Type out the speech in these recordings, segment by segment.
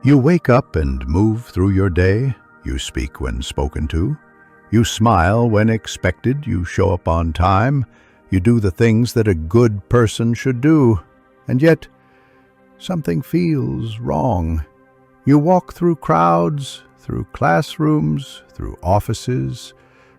You wake up and move through your day. You speak when spoken to. You smile when expected. You show up on time. You do the things that a good person should do. And yet, something feels wrong. You walk through crowds, through classrooms, through offices,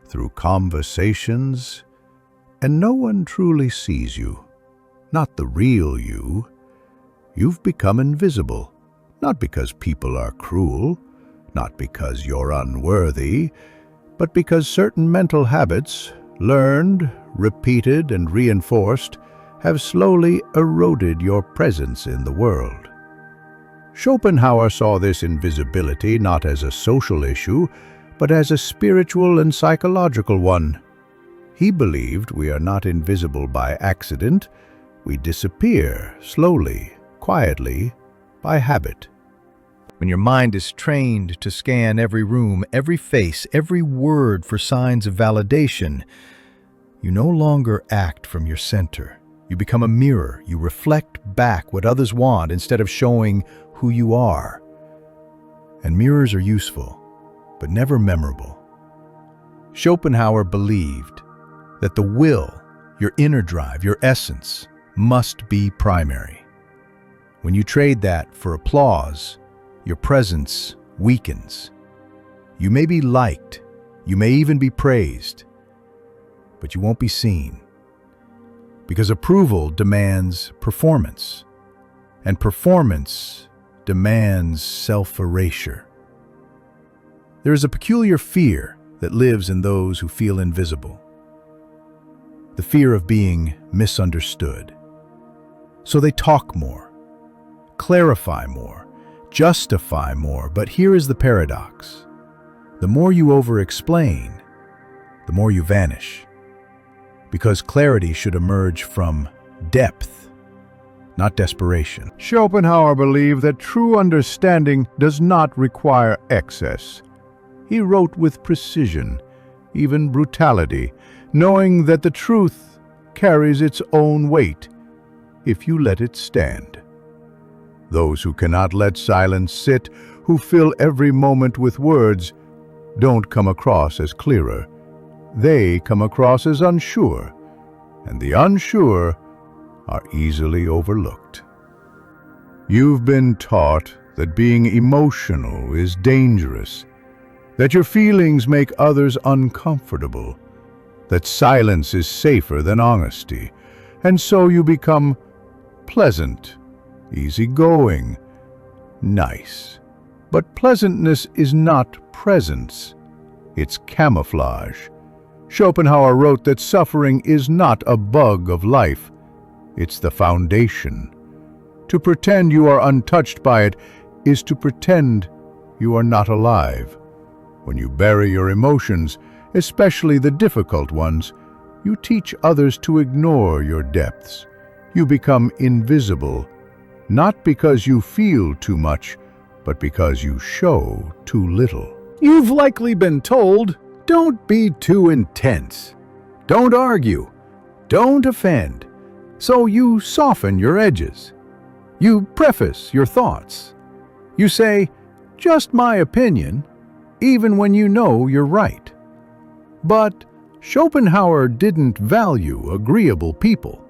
through conversations, and no one truly sees you. Not the real you. You've become invisible. Not because people are cruel, not because you're unworthy, but because certain mental habits, learned, repeated, and reinforced, have slowly eroded your presence in the world. Schopenhauer saw this invisibility not as a social issue, but as a spiritual and psychological one. He believed we are not invisible by accident. We disappear slowly, quietly, by habit. When your mind is trained to scan every room, every face, every word for signs of validation, you no longer act from your center. You become a mirror. You reflect back what others want instead of showing who you are. And mirrors are useful, but never memorable. Schopenhauer believed that the will, your inner drive, your essence, must be primary. When you trade that for applause, your presence weakens. You may be liked, you may even be praised, but you won't be seen. Because approval demands performance, and performance demands self-erasure. There is a peculiar fear that lives in those who feel invisible. The fear of being misunderstood. So they talk more, clarify more, justify more, but here is the paradox. The more you over-explain, the more you vanish. Because clarity should emerge from depth, not desperation. Schopenhauer believed that true understanding does not require excess. He wrote with precision, even brutality, knowing that the truth carries its own weight if you let it stand. Those who cannot let silence sit, who fill every moment with words, don't come across as clearer. They come across as unsure, and the unsure are easily overlooked. You've been taught that being emotional is dangerous, that your feelings make others uncomfortable, that silence is safer than honesty, and so you become pleasant, easygoing, nice. But pleasantness is not presence, it's camouflage. Schopenhauer wrote that suffering is not a bug of life, it's the foundation. To pretend you are untouched by it is to pretend you are not alive. When you bury your emotions, especially the difficult ones, you teach others to ignore your depths. You become invisible, not because you feel too much, but because you show too little. You've likely been told, don't be too intense. Don't argue. Don't offend. So you soften your edges. You preface your thoughts. You say, just my opinion, even when you know you're right. But Schopenhauer didn't value agreeable people.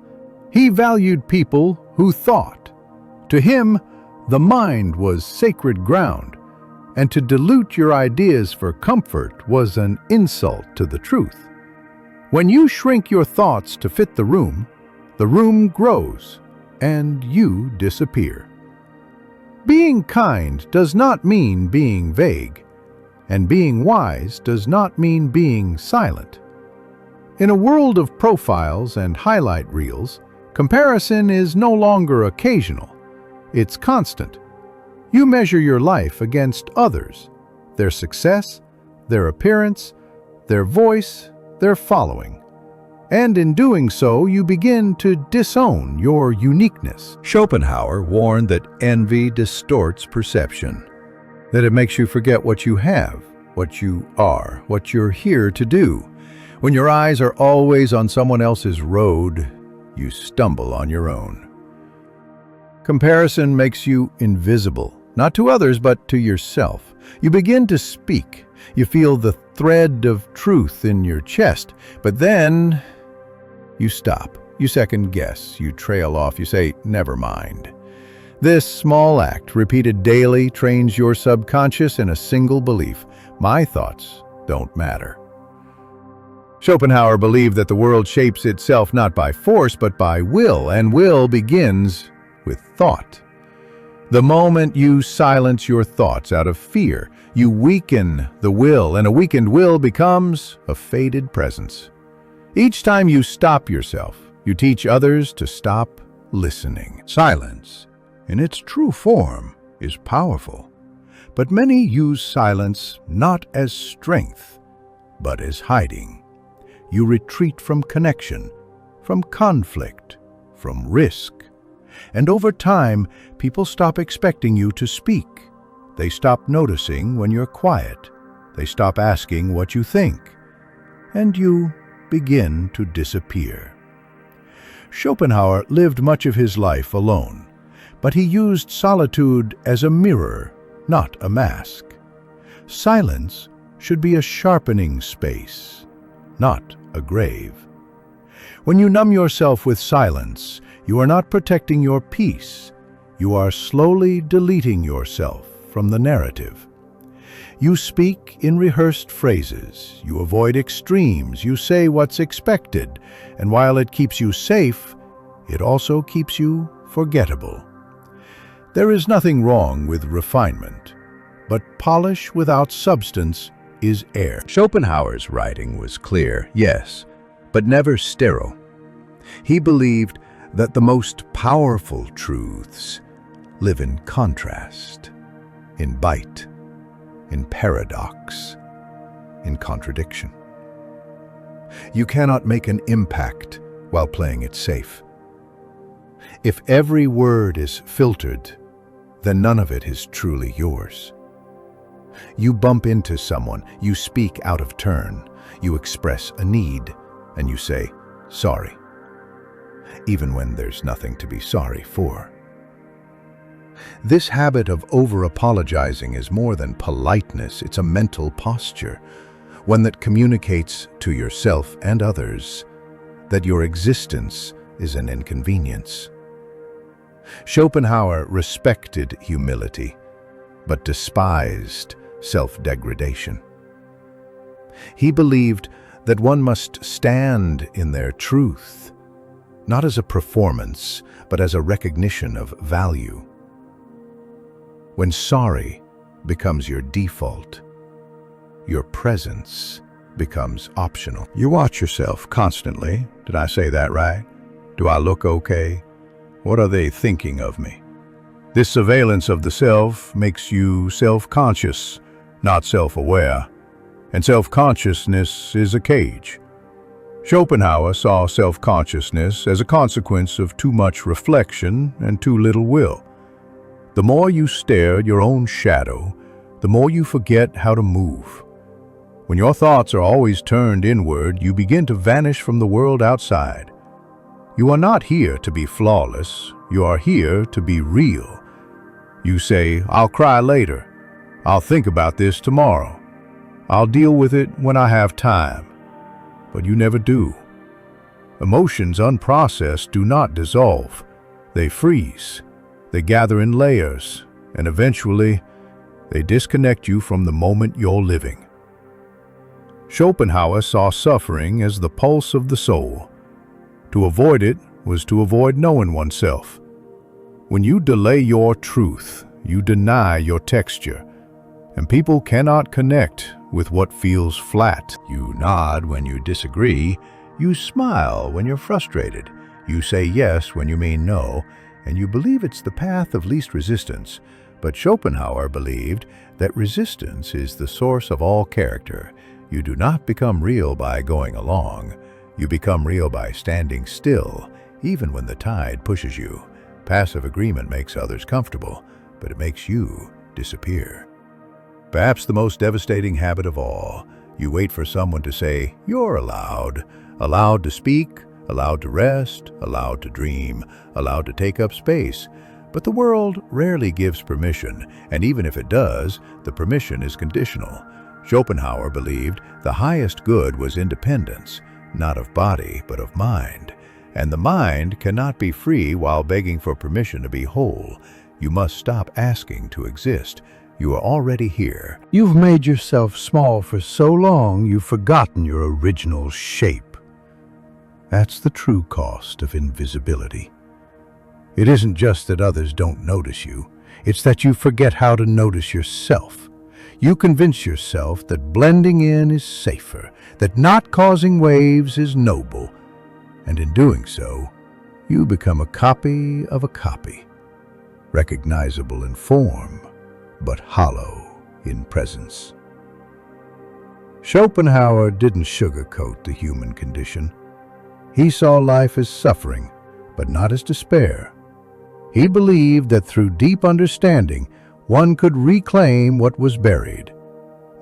He valued people who thought. To him, the mind was sacred ground, and to dilute your ideas for comfort was an insult to the truth. When you shrink your thoughts to fit the room grows, and you disappear. Being kind does not mean being vague, and being wise does not mean being silent. In a world of profiles and highlight reels, comparison is no longer occasional. It's constant. You measure your life against others, their success, their appearance, their voice, their following. And in doing so, you begin to disown your uniqueness. Schopenhauer warned that envy distorts perception, that it makes you forget what you have, what you are, what you're here to do. When your eyes are always on someone else's road, you stumble on your own. Comparison makes you invisible, not to others, but to yourself. You begin to speak. You feel the thread of truth in your chest, but then you stop. You second guess. You trail off. You say, never mind. This small act, repeated daily, trains your subconscious in a single belief: my thoughts don't matter. Schopenhauer believed that the world shapes itself not by force, but by will, and will begins with thought. The moment you silence your thoughts out of fear, you weaken the will, and a weakened will becomes a faded presence. Each time you stop yourself, you teach others to stop listening. Silence, in its true form, is powerful, but many use silence not as strength, but as hiding. You retreat from connection, from conflict, from risk. And over time, people stop expecting you to speak. They stop noticing when you're quiet. They stop asking what you think. And you begin to disappear. Schopenhauer lived much of his life alone, but he used solitude as a mirror, not a mask. Silence should be a sharpening space, not a grave. When you numb yourself with silence, you are not protecting your peace. You are slowly deleting yourself from the narrative. You speak in rehearsed phrases. You avoid extremes. You say what's expected. And while it keeps you safe, it also keeps you forgettable. There is nothing wrong with refinement, but polish without substance is air. Schopenhauer's writing was clear, yes, but never sterile. He believed that the most powerful truths live in contrast, in bite, in paradox, in contradiction. You cannot make an impact while playing it safe. If every word is filtered, then none of it is truly yours. You bump into someone, you speak out of turn, you express a need, and you say, sorry, even when there's nothing to be sorry for. This habit of over-apologizing is more than politeness, it's a mental posture, one that communicates to yourself and others that your existence is an inconvenience. Schopenhauer respected humility, but despised self-degradation. He believed that one must stand in their truth, not as a performance, but as a recognition of value. When sorry becomes your default, your presence becomes optional. You watch yourself constantly. Did I say that right? Do I look okay? What are they thinking of me? This surveillance of the self makes you self-conscious, not self-aware. And self-consciousness is a cage. Schopenhauer saw self-consciousness as a consequence of too much reflection and too little will. The more you stare at your own shadow, the more you forget how to move. When your thoughts are always turned inward, you begin to vanish from the world outside. You are not here to be flawless. You are here to be real. You say, I'll cry later. I'll think about this tomorrow. I'll deal with it when I have time. But you never do. Emotions unprocessed do not dissolve. They freeze. They gather in layers, and eventually, they disconnect you from the moment you're living. Schopenhauer saw suffering as the pulse of the soul. To avoid it was to avoid knowing oneself. When you delay your truth, you deny your texture, and people cannot connect with what feels flat. You nod when you disagree, you smile when you're frustrated, you say yes when you mean no, and you believe it's the path of least resistance. But Schopenhauer believed that resistance is the source of all character. You do not become real by going along. You become real by standing still, even when the tide pushes you. Passive agreement makes others comfortable, but it makes you disappear. Perhaps the most devastating habit of all, you wait for someone to say, you're allowed to speak, allowed to rest, allowed to dream, allowed to take up space. But the world rarely gives permission, and even if it does, the permission is conditional. Schopenhauer believed the highest good was independence, not of body, but of mind. And the mind cannot be free while begging for permission to be whole. You must stop asking to exist. You are already here. You've made yourself small for so long you've forgotten your original shape. That's the true cost of invisibility. It isn't just that others don't notice you, it's that you forget how to notice yourself. You convince yourself that blending in is safer, that not causing waves is noble, and in doing so, you become a copy of a copy, recognizable in form, but hollow in presence. Schopenhauer didn't sugarcoat the human condition. He saw life as suffering, but not as despair. He believed that through deep understanding, one could reclaim what was buried,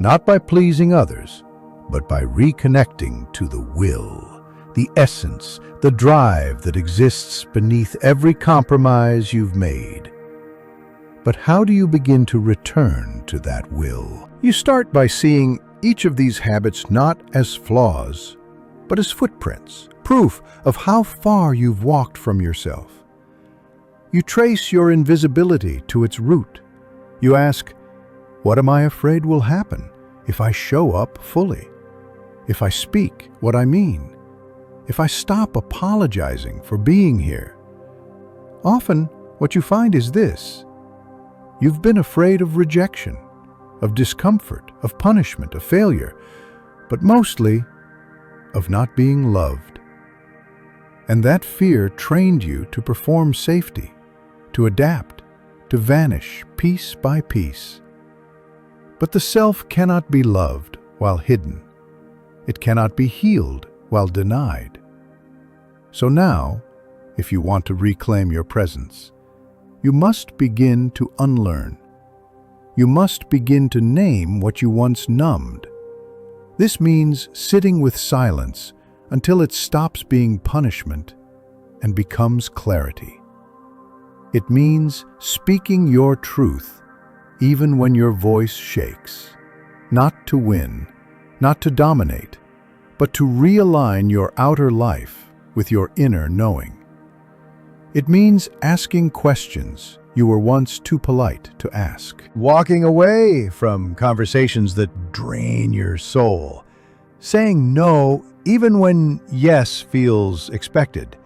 not by pleasing others, but by reconnecting to the will, the essence, the drive that exists beneath every compromise you've made. But how do you begin to return to that will? You start by seeing each of these habits not as flaws, but as footprints, proof of how far you've walked from yourself. You trace your invisibility to its root. You ask, what am I afraid will happen if I show up fully? If I speak what I mean? If I stop apologizing for being here? Often, what you find is this. You've been afraid of rejection, of discomfort, of punishment, of failure, but mostly of not being loved. And that fear trained you to perform safety, to adapt, to vanish piece by piece. But the self cannot be loved while hidden. It cannot be healed while denied. So now, if you want to reclaim your presence, you must begin to unlearn. You must begin to name what you once numbed. This means sitting with silence until it stops being punishment and becomes clarity. It means speaking your truth even when your voice shakes, not to win, not to dominate, but to realign your outer life with your inner knowing. It means asking questions you were once too polite to ask. Walking away from conversations that drain your soul. Saying no even when yes feels expected.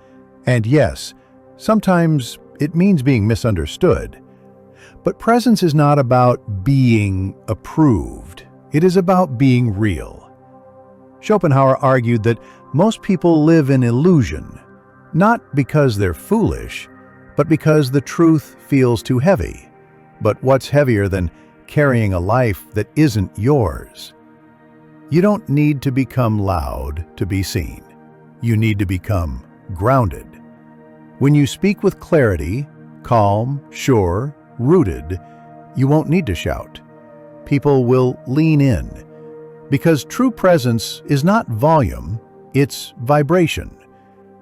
And yes, sometimes it means being misunderstood. But presence is not about being approved. It is about being real. Schopenhauer argued that most people live in illusion, not because they're foolish, but because the truth feels too heavy. But what's heavier than carrying a life that isn't yours? You don't need to become loud to be seen. You need to become grounded. When you speak with clarity, calm, sure, rooted, you won't need to shout. People will lean in. Because true presence is not volume, it's vibration.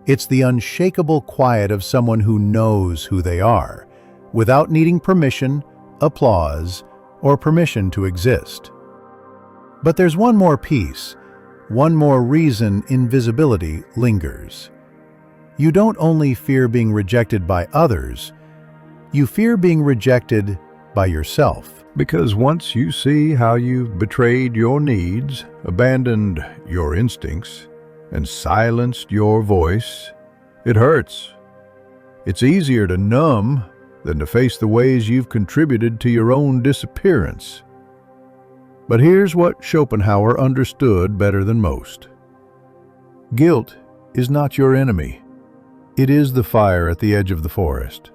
It's the unshakable quiet of someone who knows who they are, without needing permission, applause, or permission to exist. But there's one more piece, one more reason invisibility lingers. You don't only fear being rejected by others, you fear being rejected by yourself. Because once you see how you've betrayed your needs, abandoned your instincts, and silenced your voice, it hurts. It's easier to numb than to face the ways you've contributed to your own disappearance. But here's what Schopenhauer understood better than most. Guilt is not your enemy. It is the fire at the edge of the forest.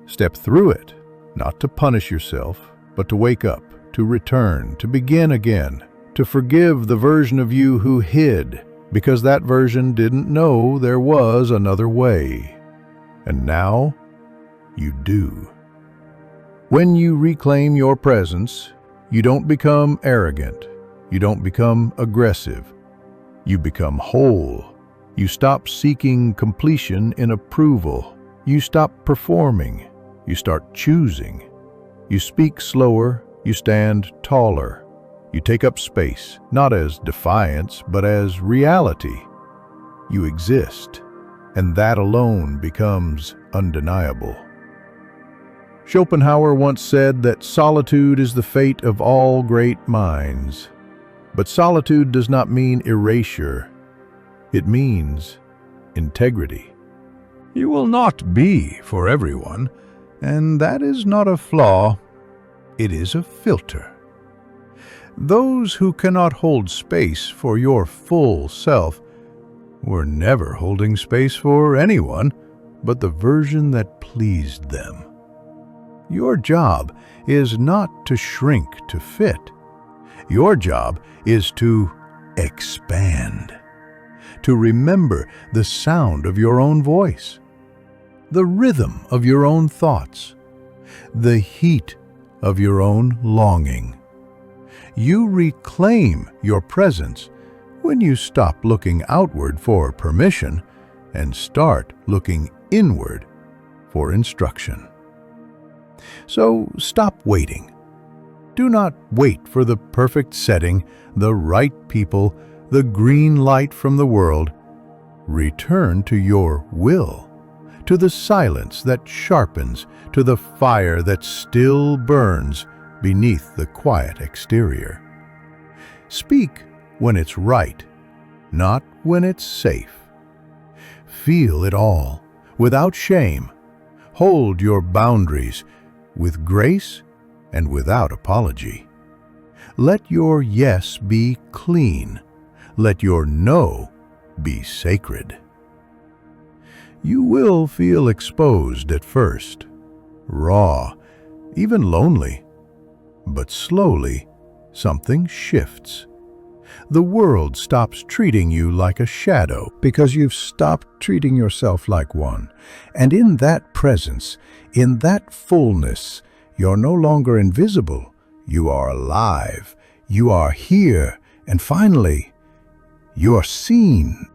Step through it, not to punish yourself, but to wake up, to return, to begin again, to forgive the version of you who hid, because that version didn't know there was another way. And now, you do. When you reclaim your presence, you don't become arrogant. You don't become aggressive. You become whole. You stop seeking completion in approval. You stop performing. You start choosing. You speak slower, you stand taller. You take up space, not as defiance, but as reality. You exist, and that alone becomes undeniable. Schopenhauer once said that solitude is the fate of all great minds. But solitude does not mean erasure. It means integrity. You will not be for everyone, and that is not a flaw. It is a filter. Those who cannot hold space for your full self were never holding space for anyone but the version that pleased them. Your job is not to shrink to fit. Your job is to expand, to remember the sound of your own voice, the rhythm of your own thoughts, the heat of your own longing. You reclaim your presence when you stop looking outward for permission and start looking inward for instruction. So stop waiting. Do not wait for the perfect setting, the right people, the green light from the world. Return to your will, to the silence that sharpens, to the fire that still burns beneath the quiet exterior. Speak when it's right, not when it's safe. Feel it all, without shame. Hold your boundaries with grace and without apology. Let your yes be clean. Let your no be sacred. You will feel exposed at first, raw, even lonely. But slowly, something shifts. The world stops treating you like a shadow because you've stopped treating yourself like one. And in that presence, in that fullness, you're no longer invisible. You are alive. You are here. And finally, you're seen.